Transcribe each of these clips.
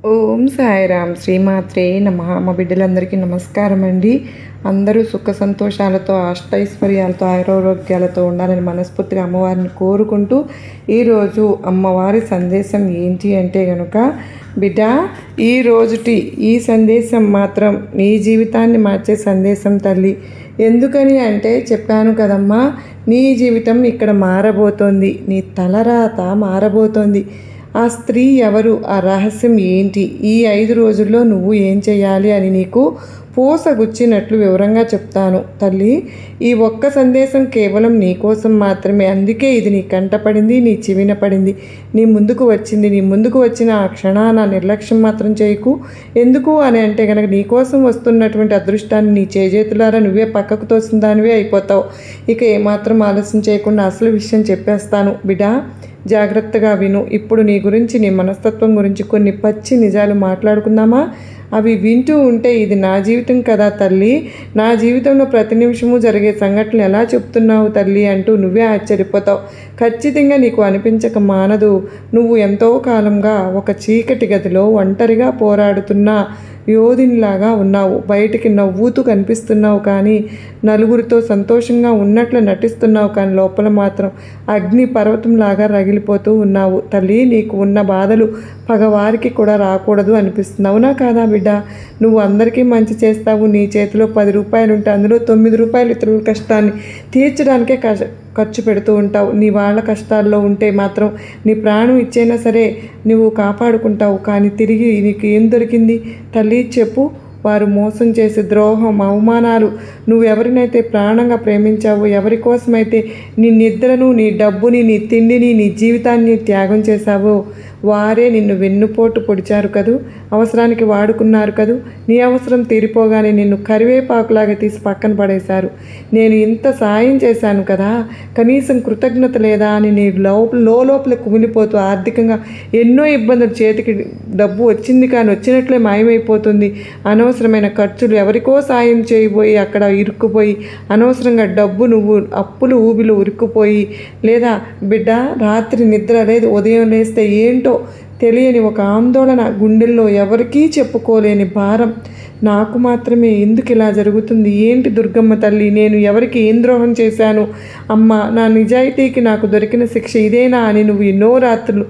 ఓం సాయిరామ్. శ్రీమాత్రే నమః. మా బిడ్డలందరికీ నమస్కారం అండి. అందరూ సుఖ సంతోషాలతో అష్టైశ్వర్యాలతో ఆరోగ్యాలతో ఉండాలని మనస్ఫూర్తిగా అమ్మవారిని కోరుకుంటూ ఈరోజు అమ్మవారి సందేశం ఏంటి అంటే కనుక, బిడ్డ ఈ సందేశం మాత్రం నీ జీవితాన్ని మార్చే సందేశం తల్లి. ఎందుకని అంటే చెప్పాను కదమ్మా, నీ జీవితం ఇక్కడ మారబోతోంది, నీ తలరాత మారబోతోంది. ఆ స్త్రీ ఎవరు, ఆ రహస్యం ఏంటి, ఈ 5 రోజుల్లో నువ్వు ఏం చేయాలి అని నీకు పూసగుచ్చినట్లు వివరంగా చెప్తాను తల్లి. ఈ ఒక్క సందేశం కేవలం నీ కోసం మాత్రమే. అందుకే ఇది నీ కంటపడింది, నీ చెవిన పడింది, నీ ముందుకు వచ్చింది. నీ ముందుకు వచ్చిన ఆ క్షణాన నిర్లక్ష్యం మాత్రం చేయకు. ఎందుకు అని అంటే కనుక, నీ కోసం వస్తున్నటువంటి అదృష్టాన్ని నీ చేజేతులారా నువ్వే పక్కకు తోసిన దానివే అయిపోతావు. ఇక ఏమాత్రం ఆలస్యం చేయకుండా అసలు విషయం చెప్పేస్తాను బిడ్డ, జాగ్రత్తగా విను. ఇప్పుడు నీ గురించి, నీ మనస్తత్వం గురించి కొన్ని పచ్చి నిజాలు మాట్లాడుకుందామా? అవి వింటూ ఉంటే ఇది నా జీవితం కదా తల్లి, నా జీవితంలో ప్రతి నిమిషము జరిగే సంఘటనలు ఎలా చెప్తున్నావు తల్లి అంటూ నువ్వే ఆశ్చర్యపోతావు. ఖచ్చితంగా నీకు అనిపించక మానదు. నువ్వు ఎంతో కాలంగా ఒక చీకటి గదిలో ఒంటరిగా పోరాడుతున్న యోధినిలాగా ఉన్నావు. బయటికి నవ్వుతూ కనిపిస్తున్నావు, కానీ నలుగురితో సంతోషంగా ఉన్నట్లు నటిస్తున్నావు, కానీ లోపల మాత్రం అగ్ని పర్వతంలాగా రగిలిపోతూ ఉన్నావు తల్లి. నీకు ఉన్న బాధలు పగవారికి కూడా రాకూడదు అనిపిస్తుంది. అవునా కాదా బిడ్డ? నువ్వు అందరికీ మంచి చేస్తావు. నీ చేతిలో 10 రూపాయలు ఉంటే అందులో 9 రూపాయలు ఇతరుల కష్టాన్ని తీర్చడానికే ఖర్చు పెడుతూ ఉంటావు. నీ వాళ్ళ కష్టాల్లో ఉంటే మాత్రం నీ ప్రాణం ఇచ్చైనా సరే నువ్వు కాపాడుకుంటావు. కానీ తిరిగి నీకు ఏం దొరికింది తల్లి చెప్పు? వారు మోసం చేసే ద్రోహం, అవమానాలు. నువ్వు ఎవరినైతే ప్రాణంగా ప్రేమించావో, ఎవరి కోసమైతే నీ నిద్రను, నీ డబ్బుని, నీ తిండిని, నీ జీవితాన్ని త్యాగం చేశావో వారే నిన్ను వెన్నుపోటు పొడిచారు కదూ, అవసరానికి వాడుకున్నారు కదూ. నీ అవసరం తీరిపోగానే నిన్ను కరివేపాకులాగా తీసి పక్కన పడేశారు. నేను ఇంత సాయం చేశాను కదా, కనీసం కృతజ్ఞత లేదా అని నీ లోపల కుమిలిపోతూ ఆర్థికంగా ఎన్నో ఇబ్బందులు. చేతికి డబ్బు వచ్చింది కానీ వచ్చినట్లే మాయమైపోతుంది. అనవసరమైన ఖర్చులు, ఎవరికో సాయం చేయబోయి అక్కడ ఇరుక్కుపోయి అనవసరంగా డబ్బు నువ్వు అప్పులు ఊబిలు ఉరుక్కుపోయి, లేదా బిడ్డ రాత్రి నిద్ర లేదు, ఉదయం లేస్తే ఏంటో తెలియని ఒక ఆందోళన, గుండెల్లో ఎవరికీ చెప్పుకోలేని భారం. నాకు మాత్రమే ఎందుకు ఇలా జరుగుతుంది? ఏంటి దుర్గమ్మ తల్లి, నేను ఎవరికి ఏం ద్రోహం చేశాను? అమ్మ, నా నిజాయితీకి నాకు దొరికిన శిక్ష ఇదేనా అని నువ్వు ఎన్నో రాత్రులు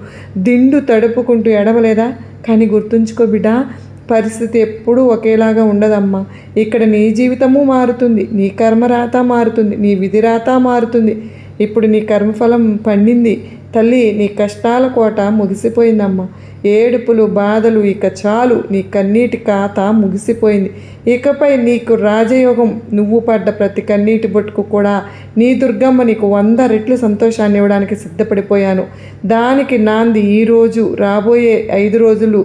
దిండు తడుపుకుంటూ ఎడవలేదా? కానీ గుర్తుంచుకో బిడ్డ, పరిస్థితి ఎప్పుడూ ఒకేలాగా ఉండదమ్మా. ఇక్కడ నీ జీవితము మారుతుంది, నీ కర్మరాత మారుతుంది, నీ విధిరాత మారుతుంది. ఇప్పుడు నీ కర్మఫలం పండింది తల్లి. నీ కష్టాల కోట ముగిసిపోయిందమ్మా. ఏడుపులు బాధలు ఇక చాలు. నీ కన్నీటి ఖాతా ముగిసిపోయింది. ఇకపై నీకు రాజయోగం. నువ్వు పడ్డ ప్రతి కన్నీటి బొట్టుకు కూడా నీ దుర్గమ్మ నీకు 100 రెట్లు సంతోషాన్ని ఇవ్వడానికి సిద్ధపడిపోయాను. దానికి నాంది ఈరోజు, రాబోయే 5 రోజులు.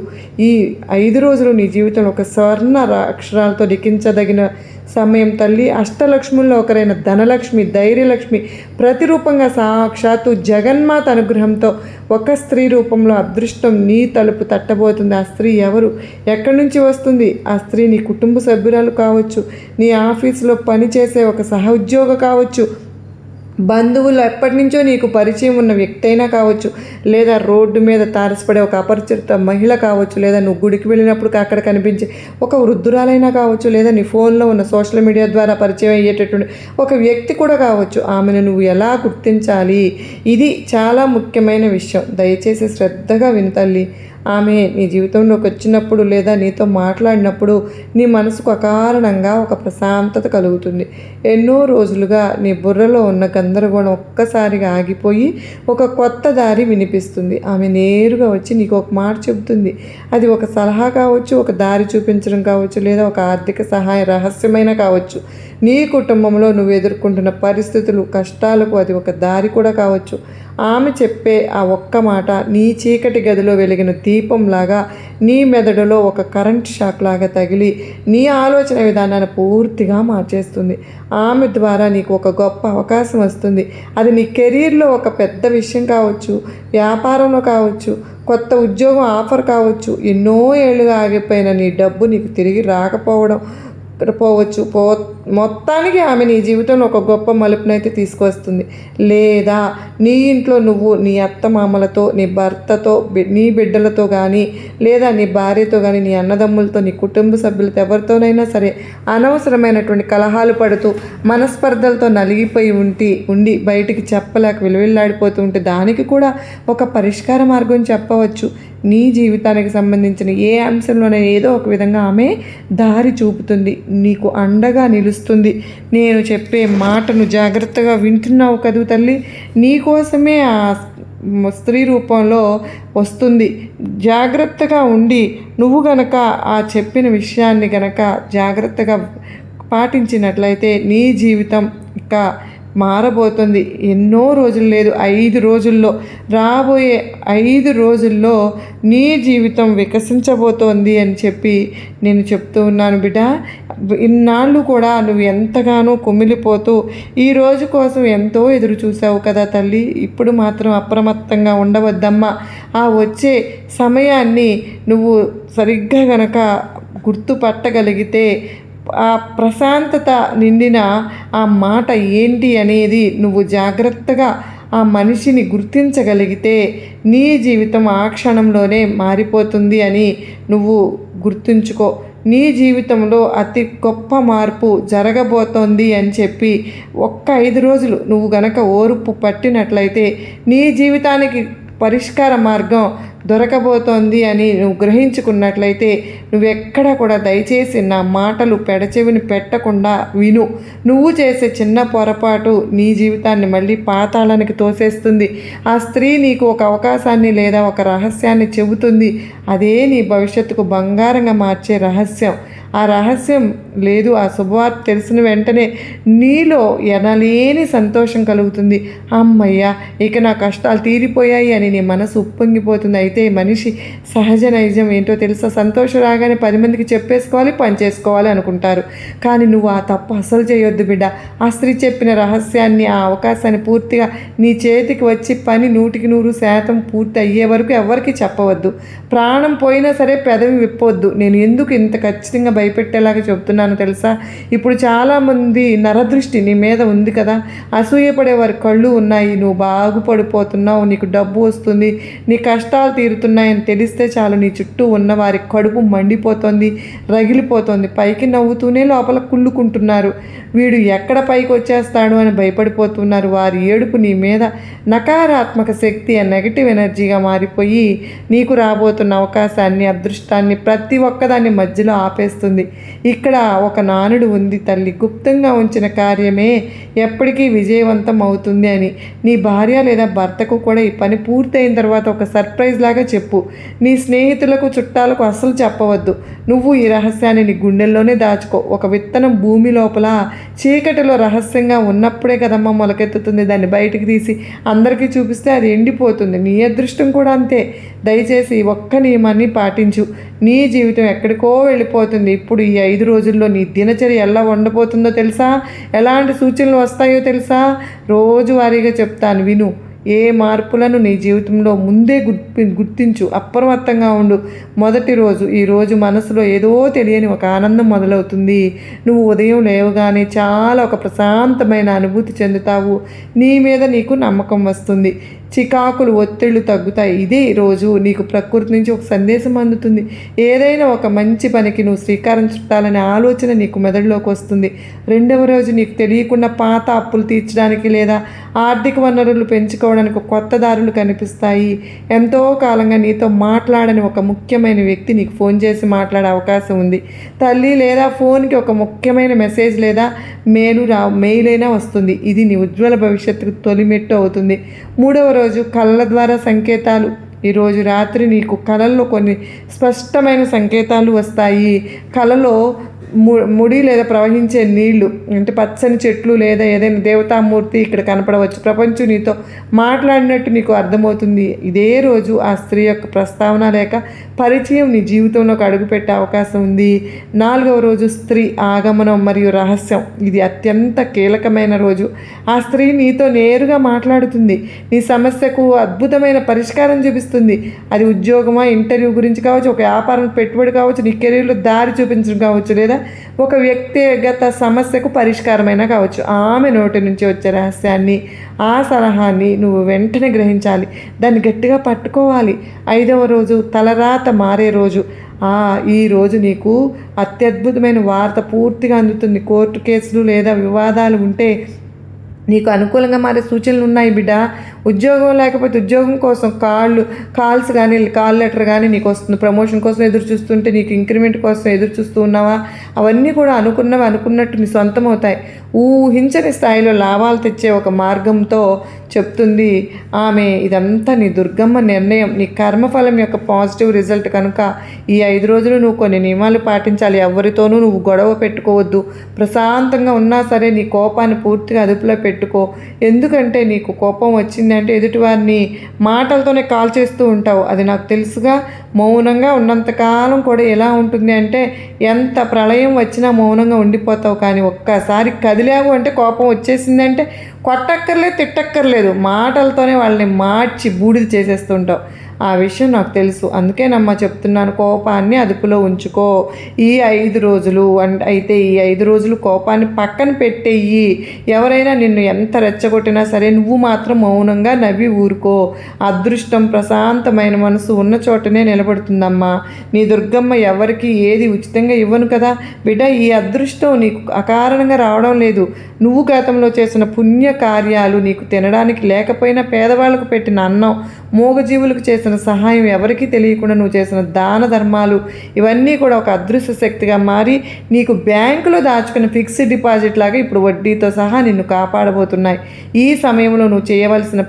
ఈ 5 రోజులు నీ జీవితంలో ఒక స్వర్ణ అక్షరాలతో లిఖించదగిన సమయం తల్లి. అష్టలక్ష్ముల్లో ఒకరైన ధనలక్ష్మి, ధైర్యలక్ష్మి ప్రతిరూపంగా సాక్షాత్తు జగన్మాత అనుగ్రహంతో ఒక స్త్రీ రూపంలో అదృష్టం నీ తలుపు తట్టబోతుంది. ఆ స్త్రీ ఎవరు, ఎక్కడి నుంచి వస్తుంది? ఆ స్త్రీ నీ కుటుంబ సభ్యురాలు కావచ్చు, నీ ఆఫీసులో పనిచేసే ఒక సహోద్యోగ కావచ్చు, బంధువులు ఎప్పటి నుంచో నీకు పరిచయం ఉన్న వ్యక్తి అయినా కావచ్చు, లేదా రోడ్డు మీద తారసపడే ఒక అపరిచిత మహిళ కావచ్చు, లేదా నువ్వు గుడికి వెళ్ళినప్పుడు అక్కడ కనిపించే ఒక వృద్ధురాలైనా కావచ్చు, లేదా నీ ఫోన్లో ఉన్న సోషల్ మీడియా ద్వారా పరిచయం అయ్యేటటువంటి ఒక వ్యక్తి కూడా కావచ్చు. ఆమెను నువ్వు ఎలా గుర్తించాలి? ఇది చాలా ముఖ్యమైన విషయం. దయచేసి శ్రద్ధగా విను తల్లి. ఆమె నీ జీవితంలోకి వచ్చినప్పుడు లేదా నీతో మాట్లాడినప్పుడు నీ మనసుకు అకారణంగా ఒక ప్రశాంతత కలుగుతుంది. ఎన్నో రోజులుగా నీ బుర్రలో ఉన్న గందరగోళం ఒక్కసారిగా ఆగిపోయి ఒక కొత్త దారి వినిపిస్తుంది. ఆమె నేరుగా వచ్చి నీకు ఒక మాట చెబుతుంది. అది ఒక సలహా కావచ్చు, ఒక దారి చూపించడం కావచ్చు, లేదా ఒక ఆర్థిక సహాయ రహస్యమైన కావచ్చు. నీ కుటుంబంలో నువ్వు ఎదుర్కొంటున్న పరిస్థితులు, కష్టాలకు అది ఒక దారి కూడా కావచ్చు. ఆమె చెప్పే ఆ ఒక్క మాట నీ చీకటి గదిలో వెలిగిన దీపంలాగా నీ మెదడులో ఒక కరెంట్ షాక్ లాగా తగిలి నీ ఆలోచన విధానాన్ని పూర్తిగా మార్చేస్తుంది. ఆమె ద్వారా నీకు ఒక గొప్ప అవకాశం వస్తుంది. అది నీ కెరీర్లో ఒక పెద్ద విషయం కావచ్చు, వ్యాపారంలో కావచ్చు, కొత్త ఉద్యోగం ఆఫర్ కావచ్చు, ఎన్నో ఏళ్ళుగా ఆగిపోయిన నీ డబ్బు నీకు తిరిగి రాకపోవచ్చు. మొత్తానికి ఆమె నీ జీవితంలో ఒక గొప్ప మలుపునైతే తీసుకొస్తుంది. లేదా నీ ఇంట్లో నువ్వు నీ అత్తమామలతో, నీ భర్తతో, నీ బిడ్డలతో కానీ, లేదా నీ భార్యతో కానీ, నీ అన్నదమ్ములతో, నీ కుటుంబ సభ్యులతో ఎవరితోనైనా సరే అనవసరమైనటువంటి కలహాలు పడుతూ మనస్పర్ధలతో నలిగిపోయి ఉండి బయటికి చెప్పలేక విలువిల్లాడిపోతూ ఉంటే దానికి కూడా ఒక పరిష్కార మార్గం చెప్పవచ్చు. నీ జీవితానికి సంబంధించిన ఏ అంశంలోనే ఏదో ఒక విధంగా ఆమె దారి చూపుతుంది, నీకు అండగా నిలుస్తుంది. నేను చెప్పే మాటను జాగ్రత్తగా వింటున్నావు కదూ తల్లి, నీకోసమే ఆ స్త్రీ రూపంలో వస్తుంది. జాగ్రత్తగా ఉండి నువ్వు గనక ఆ చెప్పిన విషయాన్ని గనక జాగ్రత్తగా పాటించినట్లయితే నీ జీవితం ఇక మారబోతుంది. ఎన్నో రోజులు లేదు, 5 రోజుల్లో, రాబోయే 5 రోజుల్లో నీ జీవితం వికసించబోతోంది అని చెప్పి నేను చెప్తూ ఉన్నాను బిడ్డ. ఇన్నాళ్ళు కూడా నువ్వు ఎంతగానో కుమిలిపోతూ ఈ రోజు కోసం ఎంతో ఎదురు చూసావు కదా తల్లి. ఇప్పుడు మాత్రం అప్రమత్తంగా ఉండవద్దమ్మా. ఆ వచ్చే సమయాన్ని నువ్వు సరిగ్గా గనక గుర్తుపట్టగలిగితే ఆ ప్రశాంతత నిండిన ఆ మాట ఏంటి అనేది నువ్వు జాగ్రత్తగా ఆ మనిషిని గుర్తించగలిగితే నీ జీవితం ఆ క్షణంలోనే మారిపోతుంది అని నువ్వు గుర్తుంచుకో. నీ జీవితంలో అతి గొప్ప మార్పు జరగబోతోంది అని చెప్పి ఒక్క 5 రోజులు నువ్వు గనక ఓర్పు పట్టినట్లయితే నీ జీవితానికి పరిష్కార మార్గం దొరకబోతోంది అని నువ్వు గ్రహించుకున్నట్లయితే నువ్వెక్కడ కూడా దయచేసి నా మాటలు పెడచెవిని పెట్టకుండా విను. నువ్వు చేసే చిన్న పొరపాటు నీ జీవితాన్ని మళ్ళీ పాతాళానికి తోసేస్తుంది. ఆ స్త్రీ నీకు ఒక అవకాశాన్ని లేదా ఒక రహస్యాన్ని చెబుతుంది. అదే నీ భవిష్యత్తుకు బంగారంగా మార్చే రహస్యం. ఆ రహస్యం లేదు, ఆ శుభవార్త తెలిసిన వెంటనే నీలో ఎనలేని సంతోషం కలుగుతుంది. అమ్మయ్య, ఇక నా కష్టాలు తీరిపోయాయి అని నీ మనసు ఉప్పొంగిపోతుంది. అయితే మనిషి సహజ నైజం ఏంటో తెలుసా? సంతోషం రాగానే 10 మందికి చెప్పేసుకోవాలి, పని చేసుకోవాలి అనుకుంటారు. కానీ నువ్వు ఆ తప్పు అసలు చేయొద్దు బిడ్డ. ఆ స్త్రీ చెప్పిన రహస్యాన్ని, ఆ అవకాశాన్ని పూర్తిగా నీ చేతికి వచ్చి పని 100% పూర్తి అయ్యే వరకు ఎవరికి చెప్పవద్దు. ప్రాణం పోయినా సరే పెదవి విప్పొద్దు. నేను ఎందుకు ఇంత ఖచ్చితంగా భయపెట్టేలాగా చెప్తున్నాను తెలుసా? ఇప్పుడు చాలామంది నరదృష్టి నీ మీద ఉంది కదా, అసూయపడే వారి కళ్ళు ఉన్నాయి. నువ్వు బాగుపడిపోతున్నావు, నీకు డబ్బు వస్తుంది, నీ కష్టాలు తీరుతున్నాయని తెలిస్తే చాలు నీ చుట్టూ ఉన్న వారి కడుపు మండిపోతుంది, రగిలిపోతుంది. పైకి నవ్వుతూనే లోపల కుళ్ళుకుంటున్నారు. వీడు ఎక్కడ పైకి వచ్చేస్తాడు అని భయపడిపోతున్నారు. వారి ఏడుపు నీ మీద నకారాత్మక శక్తి, నెగటివ్ ఎనర్జీగా మారిపోయి నీకు రాబోతున్న అవకాశాన్ని, అదృష్టాన్ని ప్రతి ఒక్కదాన్ని మధ్యలో ఆపేస్తుంది. ఇక్కడ ఒక నానుడు ఉంది తల్లి, గుప్తంగా ఉంచిన కార్యమే ఎప్పటికీ విజయవంతం అవుతుంది అని. నీ భార్య లేదా భర్తకు కూడా ఈ పని పూర్తయిన తర్వాత ఒక సర్ప్రైజ్ లాగా చెప్పు. నీ స్నేహితులకు, చుట్టాలకు అస్సలు చెప్పవద్దు. నువ్వు ఈ రహస్యాన్ని నీ గుండెల్లోనే దాచుకో. ఒక విత్తనం భూమి లోపల చీకటిలో రహస్యంగా ఉన్నప్పుడే కదమ్మా మొలకెత్తుతుంది. దాన్ని బయటికి తీసి అందరికీ చూపిస్తే అది ఎండిపోతుంది. నీ అదృష్టం కూడా అంతే. దయచేసి ఒక్క నియమాన్ని పాటించు, నీ జీవితం ఎక్కడికో వెళ్ళిపోతుంది. ఇప్పుడు ఈ 5 రోజుల్లో నీ దినచర్య ఎలా ఉండబోతుందో తెలుసా? ఎలాంటి సూచనలు వస్తాయో తెలుసా? రోజువారీగా చెప్తాను, విను. ఏ మార్పులను నీ జీవితంలో ముందే గుర్తించు. అప్రమత్తంగా ఉండు. మొదటి రోజు, ఈరోజు మనసులో ఏదో తెలియని ఒక ఆనందం మొదలవుతుంది. నువ్వు ఉదయం లేవగానే చాలా ఒక ప్రశాంతమైన అనుభూతి చెందుతావు. నీ మీద నీకు నమ్మకం వస్తుంది. చికాకులు, ఒత్తిళ్లు తగ్గుతాయి. ఇదే రోజు నీకు ప్రకృతి నుంచి ఒక సందేశం అందుతుంది. ఏదైనా ఒక మంచి పనికి నువ్వు శ్రీకారం చుట్టాలనే ఆలోచన నీకు మెదడులోకి వస్తుంది. రెండవ రోజు నీకు తెలియకుండా పాత అప్పులు తీర్చడానికి లేదా ఆర్థిక వనరులు పెంచుకోవడానికి కొత్త దారులు కనిపిస్తాయి. ఎంతో కాలంగా నీతో మాట్లాడని ఒక ముఖ్యమైన వ్యక్తి నీకు ఫోన్ చేసి మాట్లాడే అవకాశం ఉంది తల్లి. లేదా ఫోన్కి ఒక ముఖ్యమైన మెసేజ్ లేదా మెయిల్ అయినా వస్తుంది. ఇది నీ ఉజ్వల భవిష్యత్తుకు తొలిమెట్టు అవుతుంది. మూడవ రోజు కళ్ళ ద్వారా సంకేతాలు. ఈరోజు రాత్రి నీకు కళల్లో కొన్ని స్పష్టమైన సంకేతాలు వస్తాయి. కళలో ముడి లేదా ప్రవహించే నీళ్లు, అంటే పచ్చని చెట్లు లేదా ఏదైనా దేవతామూర్తి ఇక్కడ కనపడవచ్చు. ప్రపంచం నీతో మాట్లాడినట్టు నీకు అర్థమవుతుంది. ఇదే రోజు ఆ స్త్రీ యొక్క ప్రస్తావన లేక పరిచయం నీ జీవితంలోకి అడుగుపెట్టే అవకాశం ఉంది. 4వ రోజు స్త్రీ ఆగమనం మరియు రహస్యం. ఇది అత్యంత కీలకమైన రోజు. ఆ స్త్రీ నీతో నేరుగా మాట్లాడుతుంది. నీ సమస్యకు అద్భుతమైన పరిష్కారం చూపిస్తుంది. అది ఉద్యోగమా, ఇంటర్వ్యూ గురించి కావచ్చు, ఒక వ్యాపారం పెట్టుబడి కావచ్చు, నీ కెరీర్లో దారి చూపించడం కావచ్చు, లేదా ఒక వ్యక్తిగత సమస్యకు పరిష్కారమైనా కావచ్చు. ఆమె నోటి నుంచి వచ్చే రహస్యాన్ని, ఆ సలహాన్ని నువ్వు వెంటనే గ్రహించాలి. దాన్ని గట్టిగా పట్టుకోవాలి. 5వ రోజు తలరాత మారే రోజు. ఈరోజు నీకు అత్యద్భుతమైన వార్త పూర్తిగా అందుతుంది. కోర్టు కేసులు లేదా వివాదాలు ఉంటే నీకు అనుకూలంగా మారే సూచనలు ఉన్నాయి బిడ్డ. ఉద్యోగం లేకపోతే ఉద్యోగం కోసం కాల్స్ కానీ కాల్ లెటర్ కానీ నీకు వస్తుంది. ప్రమోషన్ కోసం ఎదురు చూస్తుంటే నీకు ఇంక్రిమెంట్ కోసం ఎదురు చూస్తూ ఉన్నావా? అవన్నీ కూడా అనుకున్నవి అనుకున్నట్టు నీ సొంతం అవుతాయి. ఊహించని స్థాయిలో లాభాలు తెచ్చే ఒక మార్గంతో చెప్తుంది ఆమె. ఇదంతా నీ దుర్గమ్మ నిర్ణయం, నీ కర్మఫలం యొక్క పాజిటివ్ రిజల్ట్ కనుక ఈ 5 రోజులు నువ్వు కొన్ని నియమాలు పాటించాలి. ఎవరితోనూ నువ్వు గొడవ పెట్టుకోవద్దు. ప్రశాంతంగా ఉన్నా సరే నీ కోపాన్ని పూర్తిగా అదుపులో పెట్టుకో. ఎందుకంటే నీకు కోపం వచ్చిందంటే ఎదుటివారిని మాటలతోనే కాల్ చేస్తూ ఉంటావు. అది నాకు తెలుసుగా. మౌనంగా ఉన్నంతకాలం కూడా ఎలా ఉంటుంది అంటే ఎంత ప్రళయం వచ్చినా మౌనంగా ఉండిపోతావు. కానీ ఒక్కసారి కదిలావు అంటే కోపం వచ్చేసిందంటే కొట్టక్కర్లేదు, తిట్టక్కర్లేదు, మాటలతోనే వాళ్ళని మార్చి బూడిద చేసేస్తుంటావు. ఆ విషయం నాకు తెలుసు. అందుకేనమ్మా చెప్తున్నాను, కోపాన్ని అదుపులో ఉంచుకో ఈ 5 రోజులు. అయితే ఈ 5 రోజులు కోపాన్ని పక్కన పెట్టేయి. ఎవరైనా నిన్ను ఎంత రెచ్చగొట్టినా సరే నువ్వు మాత్రం మౌనంగా నవ్వి ఊరుకో. అదృష్టం, ప్రశాంతమైన మనసు ఉన్న చోటనే నిలబడుతుందమ్మా. నీ దుర్గమ్మ ఎవరికి ఏది ఉచితంగా ఇవ్వను కదా బిడ్డ. ఈ అదృష్టం నీకు అకారణంగా రావడం లేదు. నువ్వు గతంలో చేసిన పుణ్య కార్యాలు, నీకు తినడానికి లేకపోయినా పేదవాళ్ళకు పెట్టిన అన్నం, మూగజీవులకు చేసిన సహాయం, ఎవరికీ తెలియకుండా నువ్వు చేసిన దాన ధర్మాలు, ఇవన్నీ కూడా ఒక అదృశ్య శక్తిగా మారి నీకు బ్యాంకులో దాచుకున్న ఫిక్స్డ్ డిపాజిట్ లాగా ఇప్పుడు వడ్డీతో సహా నిన్ను కాపాడబోతున్నాయి. ఈ సమయంలో నువ్వు చేయవలసిన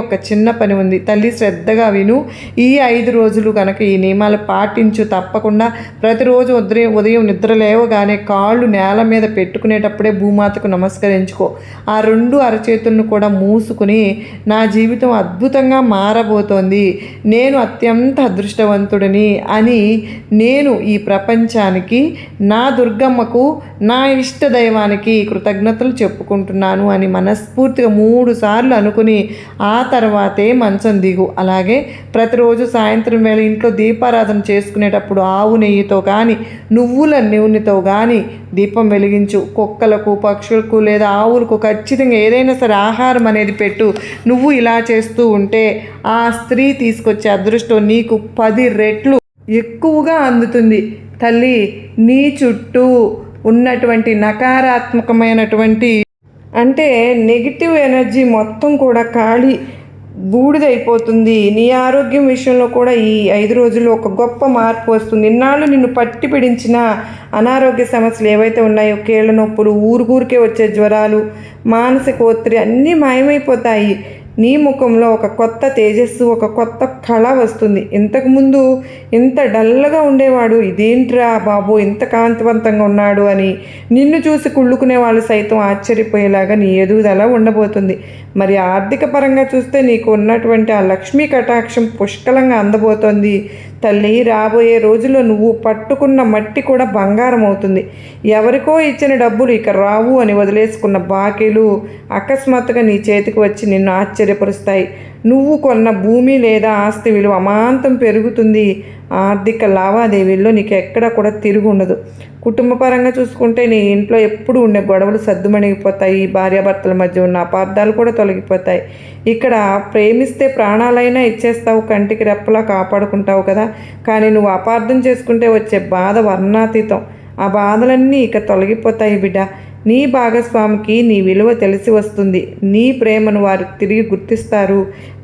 ఒక్క చిన్న పని ఉంది. తల్లి, శ్రద్ధగా విను. ఈ 5 రోజులు కనుక ఈ నియమాలు పాటించు. తప్పకుండా ప్రతిరోజు ఉదయం నిద్ర లేవగానే కాళ్ళు నేల మీద పెట్టుకునేటప్పుడే భూమాతకు నమస్కరించుకో. ఆ 2 అరచేతులను కూడా మూసుకుని, నా జీవితం అద్భుతంగా మారబోతోంది, నేను అత్యంత అదృష్టవంతుడిని అని నేను ఈ ప్రపంచానికి, నా దుర్గమ్మకు, నా ఇష్ట దైవానికి కృతజ్ఞతలు చెప్పుకుంటున్నాను అని మనస్ఫూర్తిగా 3 సార్లు అనుకుని ఆ తర్వాతే మంచం దిగు. అలాగే ప్రతిరోజు సాయంత్రం వేళ ఇంట్లో దీపారాధన చేసుకునేటప్పుడు ఆవు నెయ్యితో కానీ నువ్వుల నూనెతో కానీ దీపం వెలిగించు. కుక్కలకు, పక్షులకు లేదా ఆవులకు ఖచ్చితంగా ఏదైనా సరే ఆహారం అనేది పెట్టు. నువ్వు ఇలా చేస్తూ ఉంటే ఆ స్త్రీ తీసుకొచ్చే అదృష్టం నీకు 10 రెట్లు ఎక్కువగా అందుతుంది. తల్లి, నీ చుట్టూ ఉన్నటువంటి నకారాత్మకమైనటువంటి అంటే నెగిటివ్ ఎనర్జీ మొత్తం కూడా ఖాళీ బూడిదైపోతుంది. నీ ఆరోగ్యం విషయంలో కూడా ఈ 5 రోజుల్లో ఒక గొప్ప మార్పు వస్తుంది. ఇన్నాళ్ళు నిన్ను పట్టి పిడించిన అనారోగ్య సమస్యలు ఏవైతే ఉన్నాయో, కీళ్ళ నొప్పులు, ఊరికే వచ్చే జ్వరాలు, మానసిక ఒత్తిడి అన్నీ మాయమైపోతాయి. నీ ముఖంలో ఒక కొత్త తేజస్సు, ఒక కొత్త కళ వస్తుంది. ఇంతకుముందు ఇంత డల్గా ఉండేవాడు, ఇదేంట్రా బాబు ఇంత కాంతివంతంగా ఉన్నాడు అని నిన్ను చూసి కుళ్ళుకునే వాళ్ళు సైతం ఆశ్చర్యపోయేలాగా నీ ఎదుగుదల ఉండబోతుంది. మరి ఆర్థిక పరంగా చూస్తే నీకు ఉన్నటువంటి ఆ లక్ష్మీ కటాక్షం పుష్కలంగా అందబోతోంది. తల్లి, రాబోయే రోజుల్లో నువ్వు పట్టుకున్న మట్టి కూడా బంగారం అవుతుంది. ఎవరికో ఇచ్చిన డబ్బులు ఇక రావు అని వదిలేసుకున్న బాకీలు అకస్మాత్తుగా నీ చేతికి వచ్చి నిన్ను ఆశ్చర్యపరుస్తాయి. నువ్వు కొన్న భూమి లేదా ఆస్తి విలువ అమాంతం పెరుగుతుంది. ఆర్థిక లావాదేవీల్లో నీకు ఎక్కడ కూడా తిరుగు ఉండదు. కుటుంబ పరంగా చూసుకుంటే నీ ఇంట్లో ఎప్పుడు ఉండే గొడవలు సద్దుమణిగిపోతాయి. భార్యాభర్తల మధ్య ఉన్న అపార్థాలు కూడా తొలగిపోతాయి. ఇక్కడ ప్రేమిస్తే ప్రాణాలైనా ఇచ్చేస్తావు, కంటికి రెప్పలా కాపాడుకుంటావు కదా. కానీ నువ్వు అపార్థం చేసుకుంటే వచ్చే బాధ వర్ణాతీతం. ఆ బాధలన్నీ ఇక తొలగిపోతాయి బిడ్డ. నీ భాగస్వామికి నీ విలువ తెలిసి వస్తుంది. నీ ప్రేమను వారు తిరిగి గుర్తిస్తారు.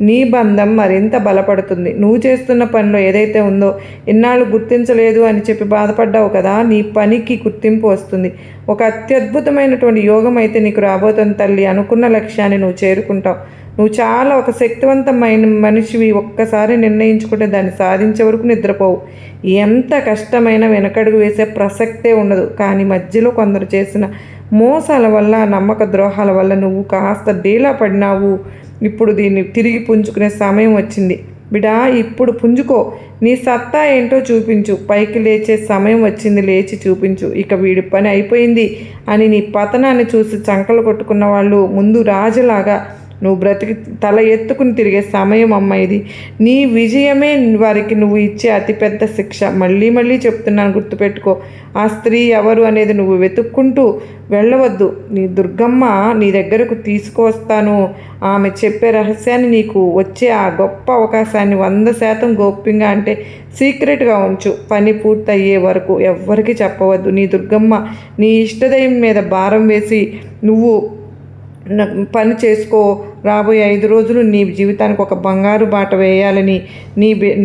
నీ బంధం మరింత బలపడుతుంది. నువ్వు చేస్తున్న పనిలో ఏదైతే ఉందో, ఇన్నాళ్ళు గుర్తించలేదు అని చెప్పి బాధపడ్డావు కదా, నీ పనికి గుర్తింపు వస్తుంది. ఒక అత్యద్భుతమైనటువంటి యోగం అయితే నీకు రాబోతుంది తల్లి. అనుకున్న లక్ష్యాన్ని నువ్వు చేరుకుంటావు. నువ్వు చాలా ఒక శక్తివంతమైన మనిషివి. ఒక్కసారి నిర్ణయించుకుంటే దాన్ని సాధించే వరకు నిద్రపోవు. ఎంత కష్టమైనా వెనకడుగు వేసే ప్రసక్తే ఉండదు. కానీ మధ్యలో కొందరు చేసిన మోసాల వల్ల, నమ్మక ద్రోహాల వల్ల నువ్వు కాస్త డీలా పడినావు. ఇప్పుడు దీన్ని తిరిగి పుంజుకునే సమయం వచ్చింది బిడా. ఇప్పుడు పుంజుకో. నీ సత్తా ఏంటో చూపించు. పైకి లేచే సమయం వచ్చింది, లేచి చూపించు. ఇక వీడి పని అయిపోయింది అని నీ పతనాన్ని చూసి చంకలు కొట్టుకున్న వాళ్ళు ముందు రాజులాగా నువ్వు బ్రతికి తల ఎత్తుకుని తిరిగే సమయం అమ్మ ఇది. నీ విజయమే వారికి నువ్వు ఇచ్చే అతిపెద్ద శిక్ష. మళ్ళీ మళ్ళీ చెప్తున్నాను, గుర్తుపెట్టుకో. ఆ స్త్రీ ఎవరు అనేది నువ్వు వెతుక్కుంటూ వెళ్ళవద్దు. నీ దుర్గమ్మ నీ దగ్గరకు తీసుకువస్తాను. ఆమె చెప్పే రహస్యాన్ని, నీకు వచ్చే ఆ గొప్ప అవకాశాన్ని 100% గోప్యంగా, అంటే సీక్రెట్గా ఉంచు. పని పూర్తయ్యే వరకు ఎవ్వరికీ చెప్పవద్దు. నీ దుర్గమ్మ నీ ఇష్టదైవం మీద భారం వేసి నువ్వు పని చేసుకో. రాబోయే 5 రోజులు నీ జీవితానికి ఒక బంగారు బాట వేయాలని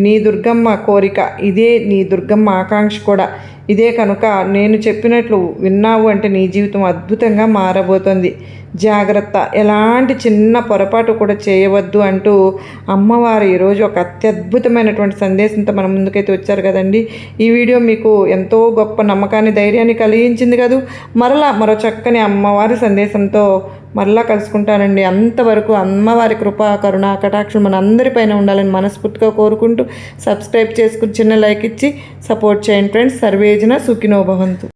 నీ దుర్గమ్మ కోరిక. ఇదే నీ దుర్గమ్మ ఆకాంక్ష కూడా ఇదే. కనుక నేను చెప్పినట్లు విన్నావు అంటే నీ జీవితం అద్భుతంగా మారబోతుంది. జాగ్రత్త, ఎలాంటి చిన్న పొరపాటు కూడా చేయవద్దు అంటూ అమ్మవారు ఈరోజు ఒక అత్యద్భుతమైనటువంటి సందేశంతో మన ముందుకైతే వచ్చారు కదండి. ఈ వీడియో మీకు ఎంతో గొప్ప నమ్మకాన్ని, ధైర్యాన్ని కలిగించింది కదూ. మరో చక్కని అమ్మవారి సందేశంతో మరలా కలుసుకుంటానండి. అంతవరకు అమ్మవారి కృపా కరుణ కటాక్షం మన అందరిపైన ఉండాలని మనస్ఫూర్తిగా కోరుకుంటూ సబ్స్క్రైబ్ చేసుకుని చిన్న లైక్ ఇచ్చి సపోర్ట్ చేయండి ఫ్రెండ్స్. సర్వేజన సుఖినో భవంతు.